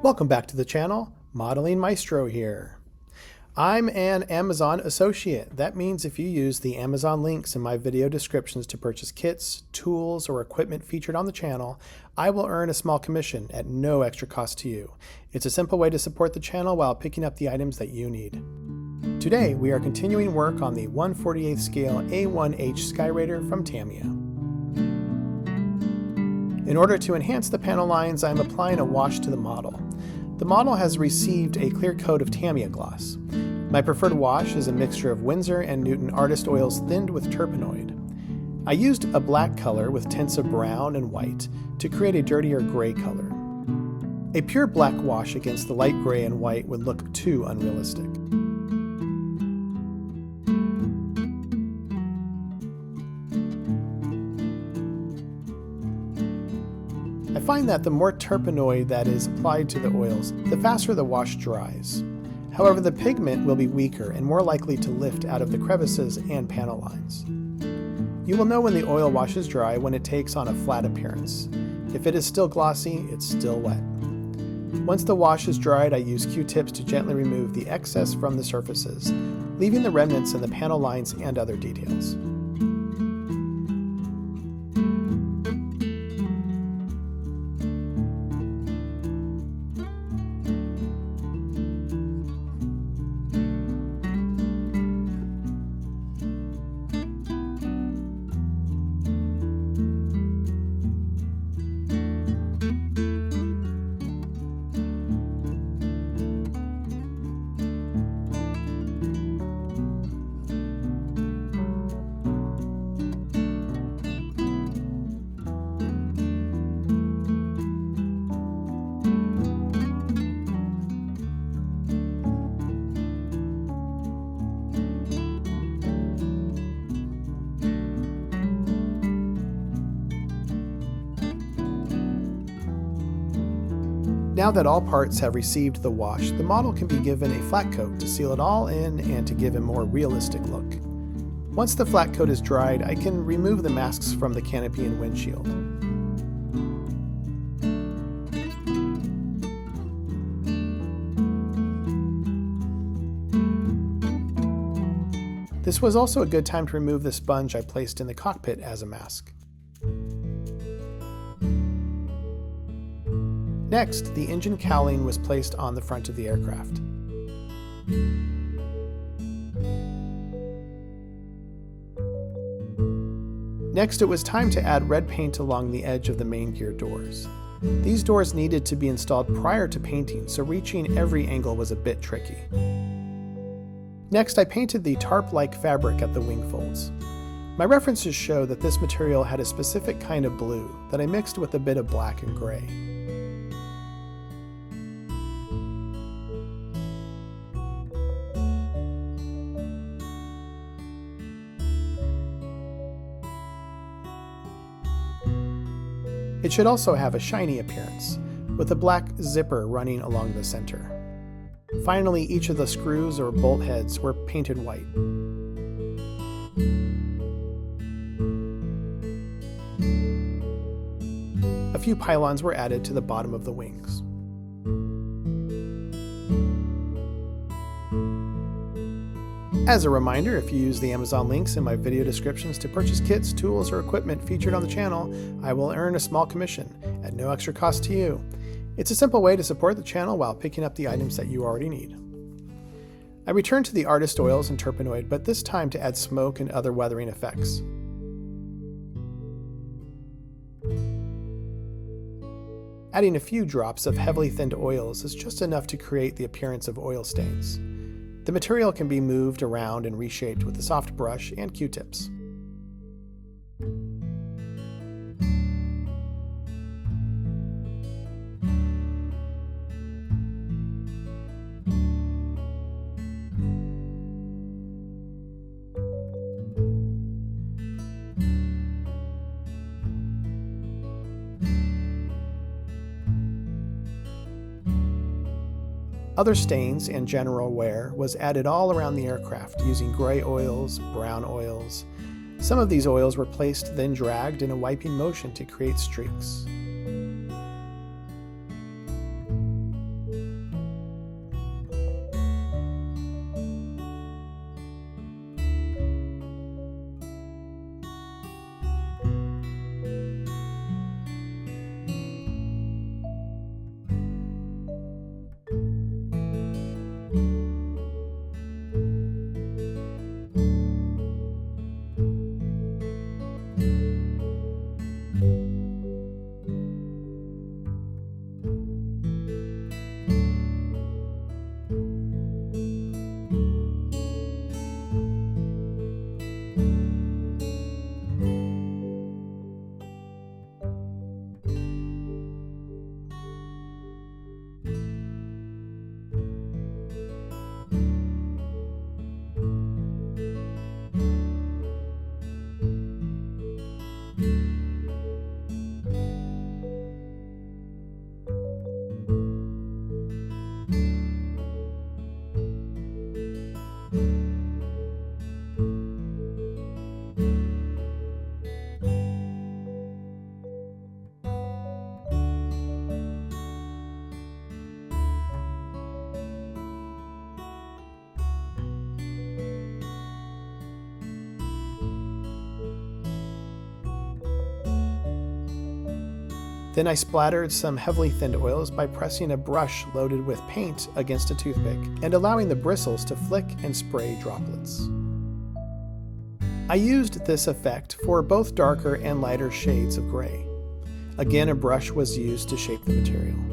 Welcome back to the channel, Modeling Maestro here. I'm an Amazon associate. That means if you use the Amazon links in my video descriptions to purchase kits, tools, or equipment featured on the channel, I will earn a small commission at no extra cost to you. It's a simple way to support the channel while picking up the items that you need. Today, we are continuing work on the 1/48 scale A-1H Skyraider from Tamiya. In order to enhance the panel lines, I'm applying a wash to the model. The model has received a clear coat of Tamiya gloss. My preferred wash is a mixture of Winsor and Newton Artist Oils thinned with terpenoid. I used a black color with tints of brown and white to create a dirtier gray color. A pure black wash against the light gray and white would look too unrealistic. I find that the more terpenoid that is applied to the oils, the faster the wash dries. However, the pigment will be weaker and more likely to lift out of the crevices and panel lines. You will know when the oil wash is dry when it takes on a flat appearance. If it is still glossy, it's still wet. Once the wash is dried, I use Q-tips to gently remove the excess from the surfaces, leaving the remnants in the panel lines and other details. Now that all parts have received the wash, the model can be given a flat coat to seal it all in and to give a more realistic look. Once the flat coat is dried, I can remove the masks from the canopy and windshield. This was also a good time to remove the sponge I placed in the cockpit as a mask. Next, the engine cowling was placed on the front of the aircraft. Next, it was time to add red paint along the edge of the main gear doors. These doors needed to be installed prior to painting, so reaching every angle was a bit tricky. Next, I painted the tarp-like fabric at the wing folds. My references show that this material had a specific kind of blue that I mixed with a bit of black and gray. It should also have a shiny appearance, with a black zipper running along the center. Finally, each of the screws or bolt heads were painted white. A few pylons were added to the bottom of the wings. As a reminder, if you use the Amazon links in my video descriptions to purchase kits, tools, or equipment featured on the channel, I will earn a small commission at no extra cost to you. It's a simple way to support the channel while picking up the items that you already need. I returned to the artist oils and terpenoid, but this time to add smoke and other weathering effects. Adding a few drops of heavily thinned oils is just enough to create the appearance of oil stains. The material can be moved around and reshaped with a soft brush and Q-tips. Other stains and general wear was added all around the aircraft using gray oils, brown oils. Some of these oils were placed then dragged in a wiping motion to create streaks. Then I splattered some heavily thinned oils by pressing a brush loaded with paint against a toothpick and allowing the bristles to flick and spray droplets. I used this effect for both darker and lighter shades of gray. Again, a brush was used to shape the material.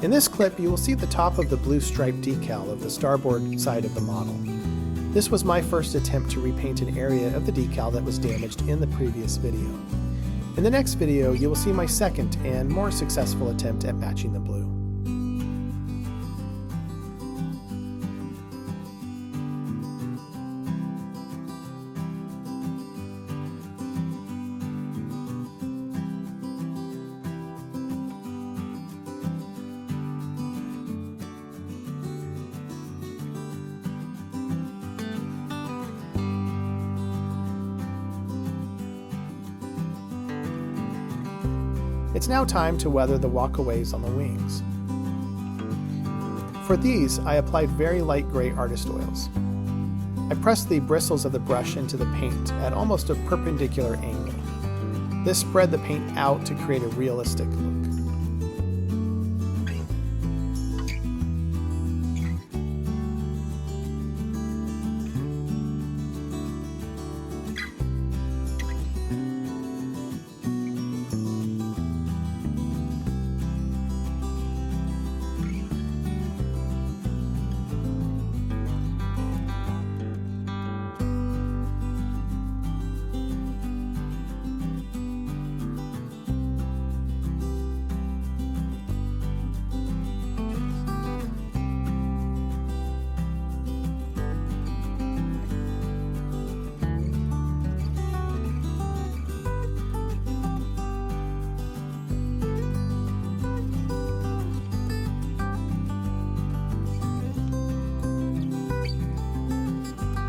In this clip, you will see the top of the blue striped decal of the starboard side of the model. This was my first attempt to repaint an area of the decal that was damaged in the previous video. In the next video, you will see my second and more successful attempt at matching the blue. It's now time to weather the walkaways on the wings. For these, I applied very light gray artist oils. I pressed the bristles of the brush into the paint at almost a perpendicular angle. This spread the paint out to create a realistic look.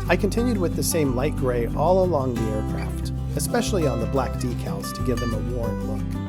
I continued with the same light gray all along the aircraft, especially on the black decals to give them a worn look.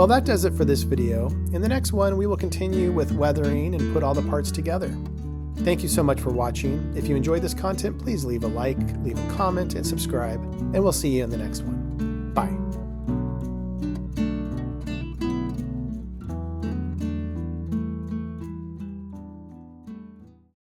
Well, that does it for this video. In the next one, we will continue with weathering and put all the parts together. Thank you so much for watching. If you enjoyed this content, please leave a like, leave a comment, and subscribe, and we'll see you in the next one. Bye.